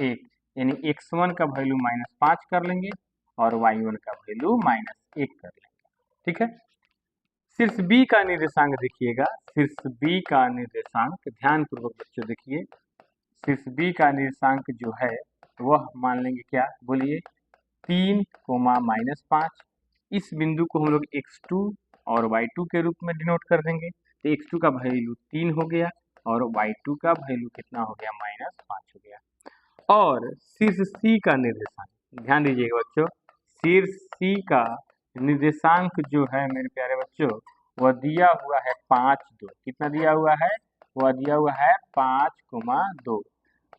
1, यानी x1 का value -5 कर लेंगे और y1 का वैल्यू -1 कर लेंगे। ठीक है। शीर्ष बी का निर्देशांक देखिएगा, शीर्ष बी का निर्देशांक ध्यान पूर्वक बच्चों देखिए, शीर्ष बी का निर्देशांक जो है वह मान लेंगे क्या, बोलिए 3, -5। इस बिंदु को हम लोग x2 और y2 के रूप में डिनोट कर देंगे। तो x2 का वैल्यू 3 हो गया और y2 का वैल्यू कितना हो गया, -5 हो गया। और शीर्ष सी का निर्देशांक ध्यान दीजिएगा बच्चों, शीर्ष सी का निर्देशांक जो है मेरे प्यारे बच्चों वह दिया हुआ है 5, 2। कितना दिया हुआ है, वह दिया हुआ है 5, 2।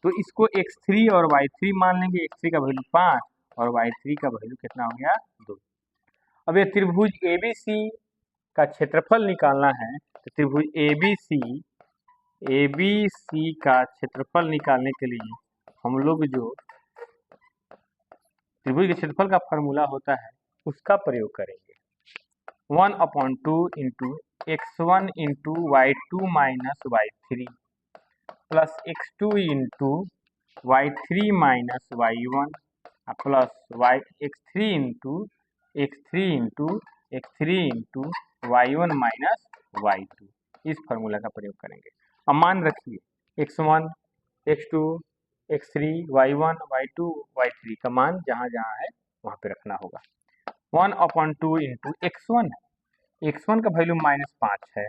तो इसको x3 और y3 मान लेंगे, x3 का वैल्यू 5 और y3 का वैल्यू कितना हो गया, 2। अब ये त्रिभुज ABC का क्षेत्रफल निकालना है, तो त्रिभुज ABC का क्षेत्रफल निकालने के लिए हम लोग जो त्रिभुज के क्षेत्रफल का फॉर्मूला होता है उसका प्रयोग करेंगे। 1/2 into x1 into y2 minus y3 plus x2 into y3 minus y1 plus x3 into y1 minus y2, इस फॉर्मूला का प्रयोग करेंगे। अब मान रखिए x1, x2, x3, y1, y2, y3 का मान जहाँ जहाँ है वहाँ पे रखना होगा। 1/2 इंटू x1 का वैल्यू -5 है,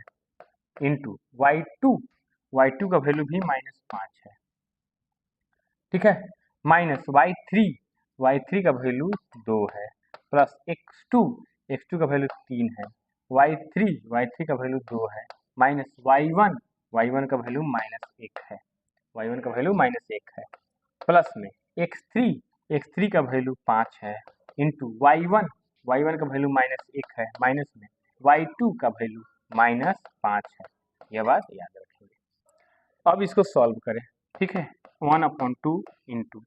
इंटू y2 का वैल्यू भी -5 है। ठीक है, माइनस y3 का वैल्यू 2 है, प्लस x2 का वैल्यू 3 है, y3 का वैल्यू 2 है, माइनस y1 का वैल्यू -1 है, y1 का वैल्यू -1 है, प्लस में x3 का वैल्यू 5 है, इंटू y1 का वैल्यू -1 है, माइनस में y2 का वैल्यू -5 है। यह बात याद रखेंगे। अब इसको सॉल्व करें। ठीक है, 1/2 इंटू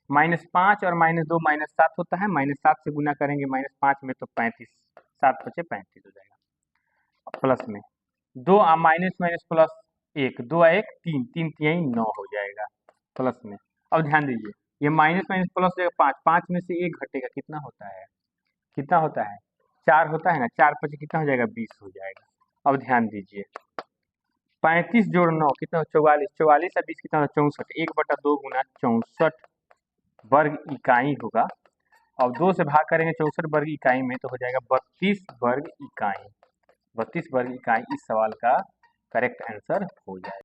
-5 और -2 -7 होता है, -7 से गुना करेंगे -5 में तो 35, 7 बचे 35 हो जाएगा, प्लस में 2 माइनस प्लस 1, 2 1 3, 3 3 9 हो जाएगा, प्लस में। अब ध्यान दीजिए ये माइनस प्लस हो जाएगा 5 में से 1 घटेगा, कितना होता है, 4 होता है ना, 4 5 कितना हो जाएगा, 20 हो जाएगा। अब ध्यान दीजिए 35 जोड़ 9 कितना, 44, 44 और 20 कितना होता है, 64, 1/2 गुना 64 वर्ग इकाई होगा। अब 2 से भाग करेंगे 64 वर्ग इकाई में तो हो जाएगा 32 वर्ग इकाई। 32 वर्ग इकाई इस सवाल का करेक्ट आंसर हो जाएगा।